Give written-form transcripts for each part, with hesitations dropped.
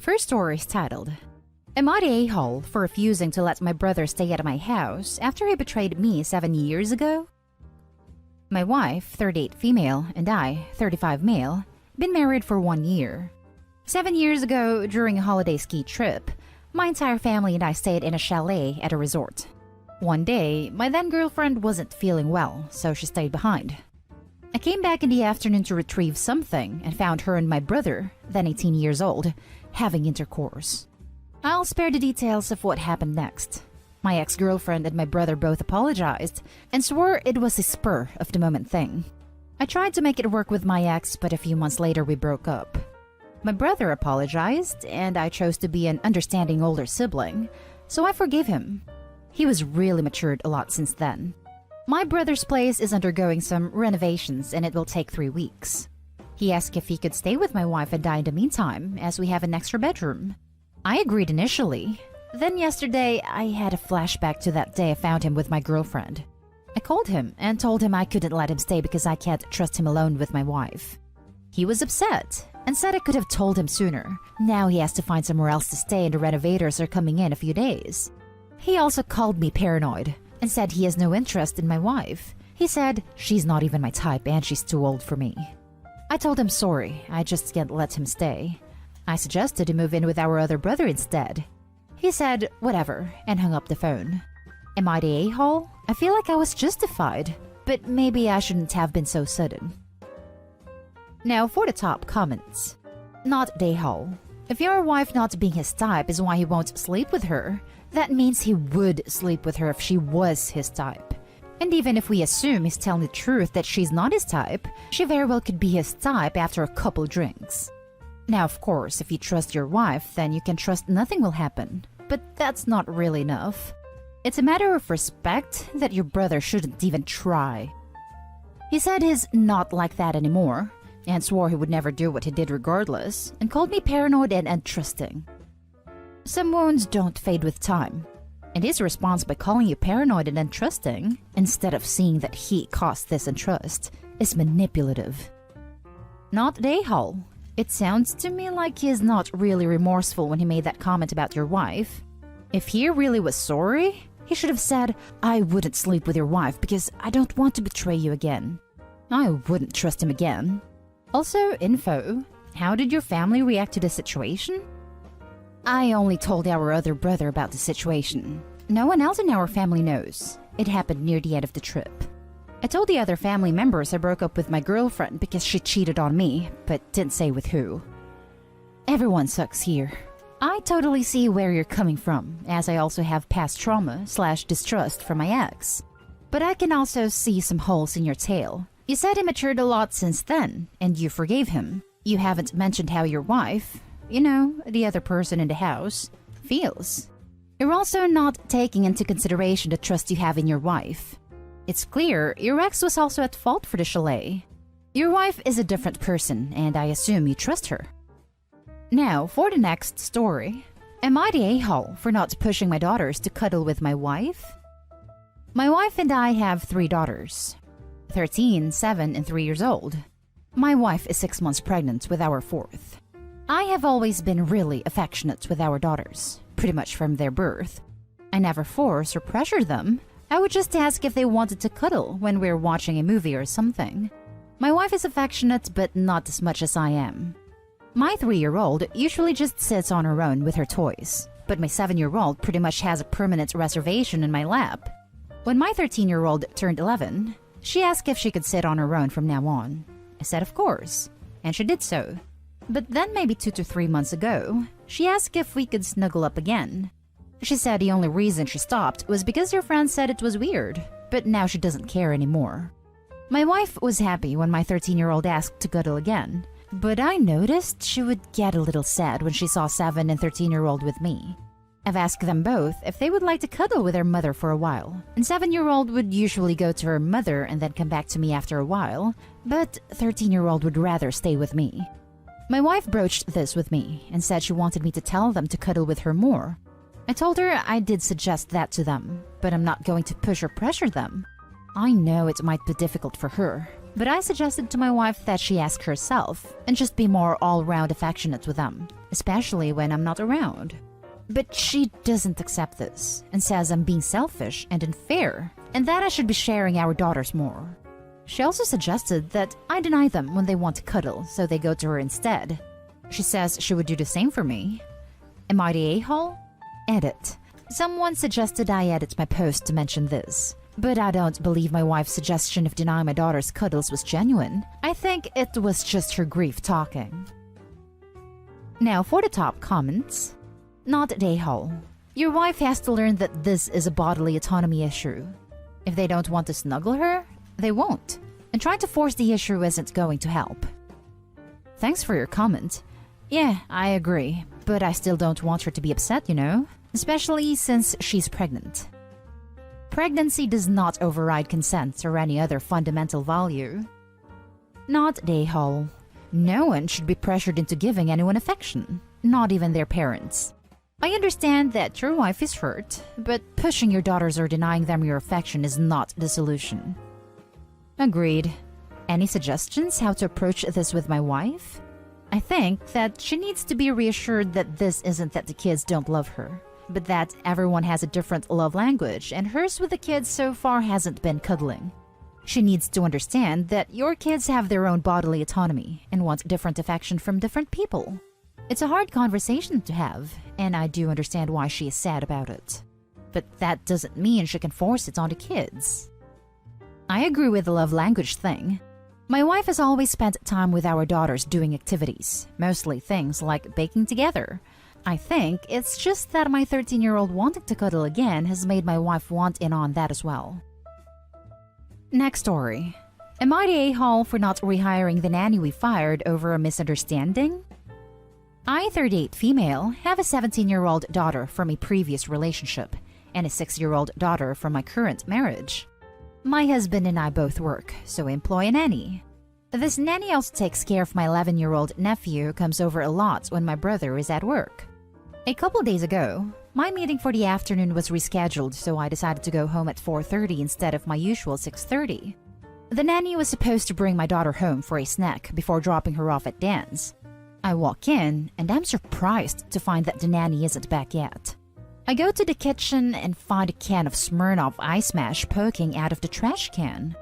First story is titled, Am I the a-hole for refusing to let my brother stay at my house after he betrayed me 7 years ago? My wife, 38 female, and I, 35 male, been married for 1 year. 7 years ago, during a holiday ski trip, my entire family and I stayed in a chalet at a resort. One day, my then-girlfriend wasn't feeling well, so she stayed behind. I came back in the afternoon to retrieve something and found her and my brother, then 18 years old, having intercourse. I'll spare the details of what happened next. My ex-girlfriend and my brother both apologized and swore it was a spur-of-the-moment thing. I tried to make it work with my ex, but a few months later we broke up. My brother apologized, and I chose to be an understanding older sibling, so I forgave him. He was really matured a lot since then. My brother's place is undergoing some renovations and it will take 3 weeks. He asked if he could stay with my wife and I in the meantime, as we have an extra bedroom. I agreed initially. Then yesterday, I had a flashback to that day I found him with my girlfriend. I called him and told him I couldn't let him stay because I can't trust him alone with my wife. He was upset and said I could have told him sooner. Now he has to find somewhere else to stay and the renovators are coming in a few days. He also called me paranoid and said he has no interest in my wife. He said she's not even my type and she's too old for me. I told him sorry, I just can't let him stay. I suggested he move in with our other brother instead. He said whatever and hung up the phone. Am I the a-hole? I feel like I was justified, but maybe I shouldn't have been so sudden. Now for the top comments. Not the a-hole. If your wife not being his type is why he won't sleep with her, that means he would sleep with her if she was his type. And even if we assume he's telling the truth that she's not his type, she very well could be his type after a couple drinks. Now, of course, if you trust your wife, then you can trust nothing will happen. But that's not really enough. It's a matter of respect that your brother shouldn't even try. He said he's not like that anymore, and swore he would never do what he did regardless, and called me paranoid and untrusting. Some wounds don't fade with time, and his response by calling you paranoid and untrusting, instead of seeing that he caused this untrust, is manipulative. Not the a-hole. It sounds to me like he is not really remorseful when he made that comment about your wife. If he really was sorry, he should have said, I wouldn't sleep with your wife because I don't want to betray you again. I wouldn't trust him again. Also, info. How did your family react to the situation? I only told our other brother about the situation. No one else in our family knows. It happened near the end of the trip. I told the other family members I broke up with my girlfriend because she cheated on me, but didn't say with who. Everyone sucks here. I totally see where you're coming from, as I also have past trauma/distrust from my ex. But I can also see some holes in your tale. You said he matured a lot since then, and you forgave him. You haven't mentioned how your wife, you know, the other person in the house, feels. You're also not taking into consideration the trust you have in your wife. It's clear your ex was also at fault for the chalet. Your wife is a different person, and I assume you trust her. Now, for the next story. Am I the a-hole for not pushing my daughters to cuddle with my wife? My wife and I have 3 daughters. 13, 7, and 3 years old. My wife is 6 months pregnant with our 4th. I have always been really affectionate with our daughters, pretty much from their birth. I never force or pressure them. I would just ask if they wanted to cuddle when we're watching a movie or something. My wife is affectionate, but not as much as I am. My 3-year-old usually just sits on her own with her toys, but my 7-year-old pretty much has a permanent reservation in my lap. When my 13-year-old turned 11, she asked if she could sit on her own from now on. I said of course, and she did so. But then maybe 2 to 3 months ago, she asked if we could snuggle up again. She said the only reason she stopped was because her friends said it was weird, but now she doesn't care anymore. My wife was happy when my 13-year-old asked to cuddle again, but I noticed she would get a little sad when she saw 7 and 13-year-old with me. I've asked them both if they would like to cuddle with their mother for a while, and 7-year-old would usually go to her mother and then come back to me after a while, but 13-year-old would rather stay with me. My wife broached this with me and said she wanted me to tell them to cuddle with her more. I told her I did suggest that to them, but I'm not going to push or pressure them. I know it might be difficult for her, but I suggested to my wife that she ask herself and just be more all-round affectionate with them, especially when I'm not around. But she doesn't accept this and says I'm being selfish and unfair and that I should be sharing our daughters more. She also suggested that I deny them when they want to cuddle so they go to her instead. She says she would do the same for me. Am I the a-hole? Edit. Someone suggested I edit my post to mention this. But I don't believe my wife's suggestion of denying my daughter's cuddles was genuine. I think it was just her grief talking. Now for the top comments. Not the a-hole. Your wife has to learn that this is a bodily autonomy issue. If they don't want to snuggle her, they won't. And trying to force the issue isn't going to help. Thanks for your comment. Yeah, I agree. But I still don't want her to be upset, you know? Especially since she's pregnant. Pregnancy does not override consent or any other fundamental value. Not the a-hole. No one should be pressured into giving anyone affection, not even their parents. I understand that your wife is hurt, but pushing your daughters or denying them your affection is not the solution. Agreed. Any suggestions how to approach this with my wife? I think that she needs to be reassured that this isn't that the kids don't love her, but that everyone has a different love language and hers with the kids so far hasn't been cuddling. She needs to understand that your kids have their own bodily autonomy and want different affection from different people. It's a hard conversation to have, and I do understand why she is sad about it. But that doesn't mean she can force it on the kids. I agree with the love language thing. My wife has always spent time with our daughters doing activities, mostly things like baking together. I think it's just that my 13-year-old wanting to cuddle again has made my wife want in on that as well. Next story. Am I the a-hole for not rehiring the nanny we fired over a misunderstanding? I, 38 female, have a 17-year-old daughter from a previous relationship and a 6-year-old daughter from my current marriage. My husband and I both work, so I employ a nanny. This nanny also takes care of my 11-year-old nephew who comes over a lot when my brother is at work. A couple days ago, my meeting for the afternoon was rescheduled, so I decided to go home at 4:30 instead of my usual 6:30. The nanny was supposed to bring my daughter home for a snack before dropping her off at dance. I walk in, and I'm surprised to find that the nanny isn't back yet. I go to the kitchen and find a can of Smirnoff Ice Mash poking out of the trash can.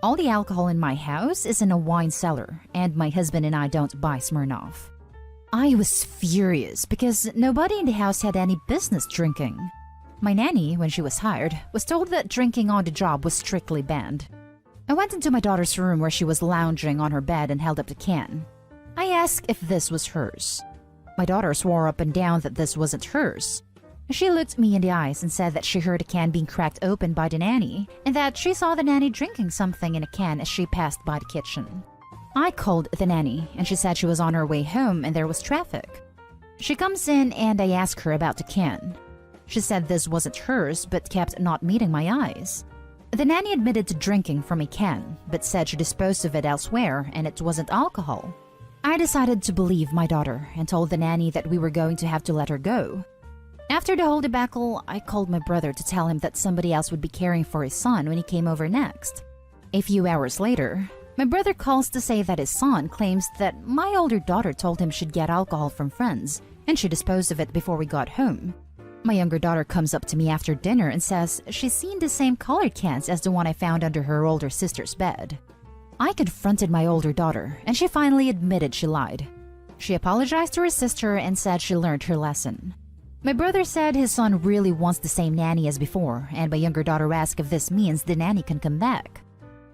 All the alcohol in my house is in a wine cellar, and my husband and I don't buy Smirnoff. I was furious because nobody in the house had any business drinking. My nanny, when she was hired, was told that drinking on the job was strictly banned. I went into my daughter's room where she was lounging on her bed and held up the can. I asked if this was hers. My daughter swore up and down that this wasn't hers. She looked me in the eyes and said that she heard a can being cracked open by the nanny and that she saw the nanny drinking something in a can as she passed by the kitchen. I called the nanny and she said she was on her way home and there was traffic. She comes in and I ask her about the can. She said this wasn't hers but kept not meeting my eyes. The nanny admitted to drinking from a can but said she disposed of it elsewhere and it wasn't alcohol. I decided to believe my daughter and told the nanny that we were going to have to let her go. After the whole debacle, I called my brother to tell him that somebody else would be caring for his son when he came over next. A few hours later, my brother calls to say that his son claims that my older daughter told him she'd get alcohol from friends and she disposed of it before we got home. My younger daughter comes up to me after dinner and says she's seen the same colored cans as the one I found under her older sister's bed. I confronted my older daughter and she finally admitted she lied. She apologized to her sister and said she learned her lesson. My brother said his son really wants the same nanny as before, and my younger daughter asked if this means the nanny can come back.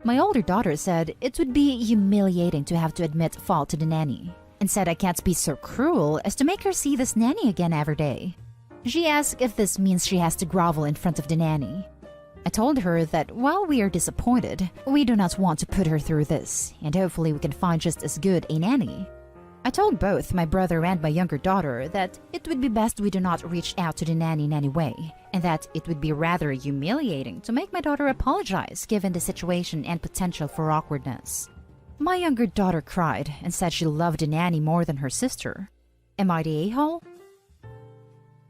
My older daughter said it would be humiliating to have to admit fault to the nanny, and said I can't be so cruel as to make her see this nanny again every day. She asked if this means she has to grovel in front of the nanny. I told her that while we are disappointed, we do not want to put her through this, and hopefully we can find just as good a nanny. I told both my brother and my younger daughter that it would be best we do not reach out to the nanny in any way, and that it would be rather humiliating to make my daughter apologize given the situation and potential for awkwardness. My younger daughter cried and said she loved the nanny more than her sister. Am I the a-hole?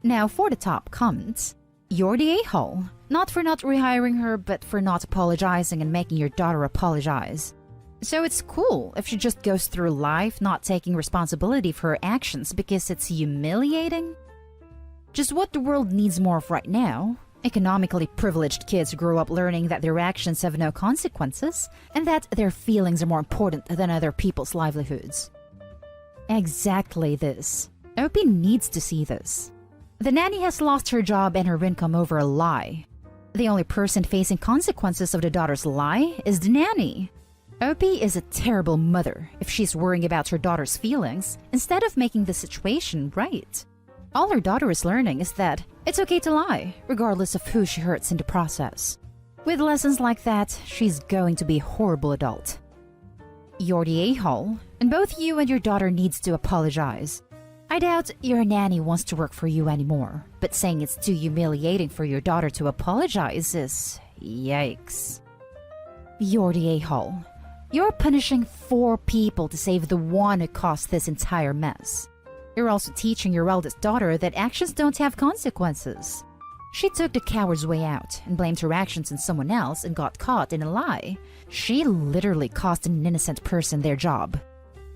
Now for the top comments. You're the a-hole, not for not rehiring her, but for not apologizing and making your daughter apologize. So it's cool if she just goes through life not taking responsibility for her actions because it's humiliating? Just what the world needs more of right now. Economically privileged kids grow up learning that their actions have no consequences and that their feelings are more important than other people's livelihoods. Exactly this. Opie needs to see this. The nanny has lost her job and her income over a lie. The only person facing consequences of the daughter's lie is the nanny. Opie is a terrible mother if she's worrying about her daughter's feelings instead of making the situation right. All her daughter is learning is that it's okay to lie, regardless of who she hurts in the process. With lessons like that, she's going to be a horrible adult. You're the a-hole, and both you and your daughter needs to apologize. I doubt your nanny wants to work for you anymore, but saying it's too humiliating for your daughter to apologize is... yikes. You're the a-hole. You're punishing 4 people to save the one who caused this entire mess. You're also teaching your eldest daughter that actions don't have consequences. She took the coward's way out and blamed her actions on someone else and got caught in a lie. She literally cost an innocent person their job.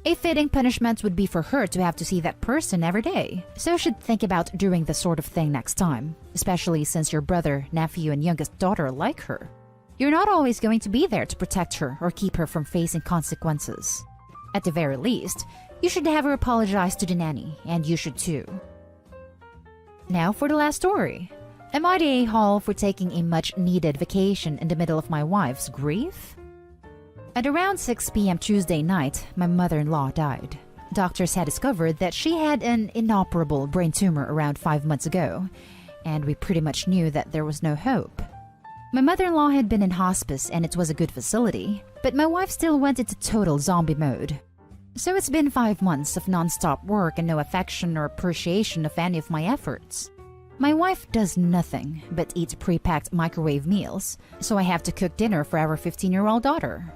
A fitting punishment would be for her to have to see that person every day, so should think about doing this sort of thing next time, especially since your brother, nephew, and youngest daughter like her. You're not always going to be there to protect her or keep her from facing consequences. At the very least, you should have her apologize to the nanny, and you should too. Now for the last story. Am I the a-hole for taking a much-needed vacation in the middle of my wife's grief? At around 6 p.m. Tuesday night, my mother-in-law died. Doctors had discovered that she had an inoperable brain tumor around 5 months ago, and we pretty much knew that there was no hope. My mother-in-law had been in hospice and it was a good facility, but my wife still went into total zombie mode. So it's been 5 months of non-stop work and no affection or appreciation of any of my efforts. My wife does nothing but eat pre-packed microwave meals, so I have to cook dinner for our 15-year-old daughter.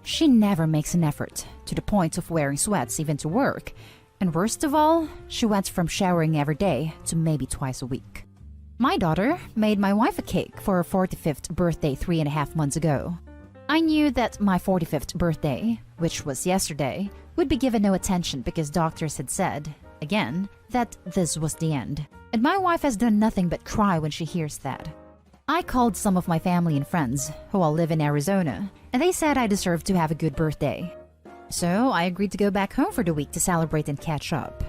She never makes an effort, to the point of wearing sweats even to work, and worst of all, she went from showering every day to maybe twice a week. My daughter made my wife a cake for her 45th birthday 3.5 months ago. I knew that my 45th birthday, which was yesterday, would be given no attention because doctors had said, again, that this was the end. And my wife has done nothing but cry when she hears that. I called some of my family and friends, who all live in Arizona, and they said I deserved to have a good birthday. So I agreed to go back home for the week to celebrate and catch up.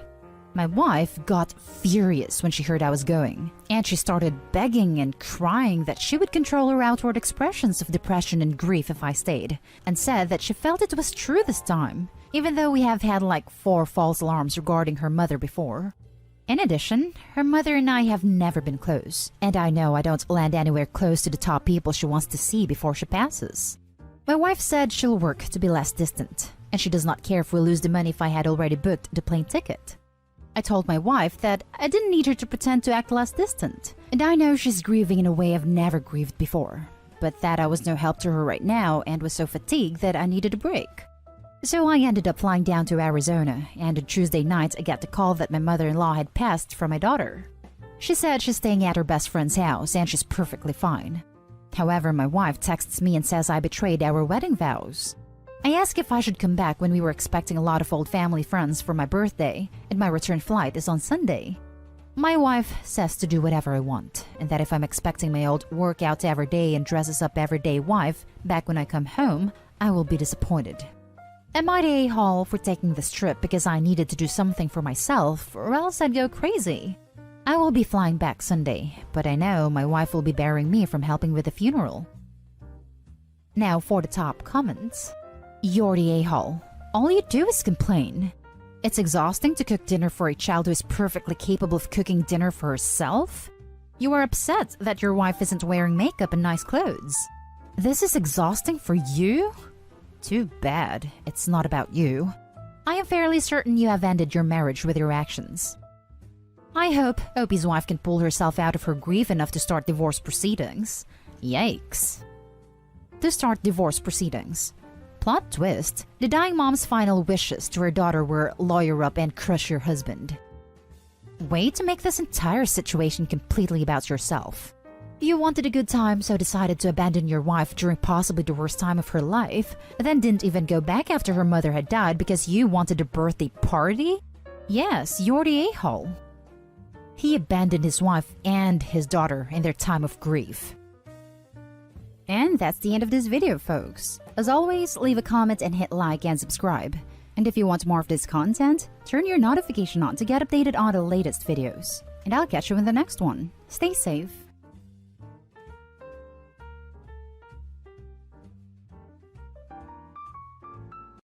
My wife got furious when she heard I was going, and she started begging and crying that she would control her outward expressions of depression and grief if I stayed, and said that she felt it was true this time, even though we have had like 4 false alarms regarding her mother before. In addition, her mother and I have never been close, and I know I don't land anywhere close to the top people she wants to see before she passes. My wife said she'll work to be less distant, and she does not care if we lose the money if I had already booked the plane ticket. I told my wife that I didn't need her to pretend to act less distant, and I know she's grieving in a way I've never grieved before, but that I was no help to her right now and was so fatigued that I needed a break. So I ended up flying down to Arizona, and on Tuesday night I got the call that my mother-in-law had passed from my daughter. She said she's staying at her best friend's house and she's perfectly fine. However, my wife texts me and says I betrayed our wedding vows. I asked if I should come back when we were expecting a lot of old family friends for my birthday, and my return flight is on Sunday. My wife says to do whatever I want, and that if I'm expecting my old workout every day and dresses up every day wife back when I come home, I will be disappointed. Am I the a-hole for taking this trip because I needed to do something for myself, or else I'd go crazy? I will be flying back Sunday, but I know my wife will be barring me from helping with the funeral. Now for the top comments. You're the a-hole. All you do is complain. It's exhausting to cook dinner for a child who is perfectly capable of cooking dinner for herself. You are upset that your wife isn't wearing makeup and nice clothes. This is exhausting for you? Too bad. It's not about you. I am fairly certain you have ended your marriage with your actions. I hope Opie's wife can pull herself out of her grief enough to start divorce proceedings. Yikes. To start divorce proceedings. Plot twist, the dying mom's final wishes to her daughter were lawyer up and crush your husband. Way to make this entire situation completely about yourself. You wanted a good time, so decided to abandon your wife during possibly the worst time of her life, then didn't even go back after her mother had died because you wanted a birthday party? Yes, you're the a-hole. He abandoned his wife and his daughter in their time of grief. And that's the end of this video, folks. As always, leave a comment and hit like and subscribe. And if you want more of this content, turn your notification on to get updated on the latest videos. And I'll catch you in the next one. Stay safe.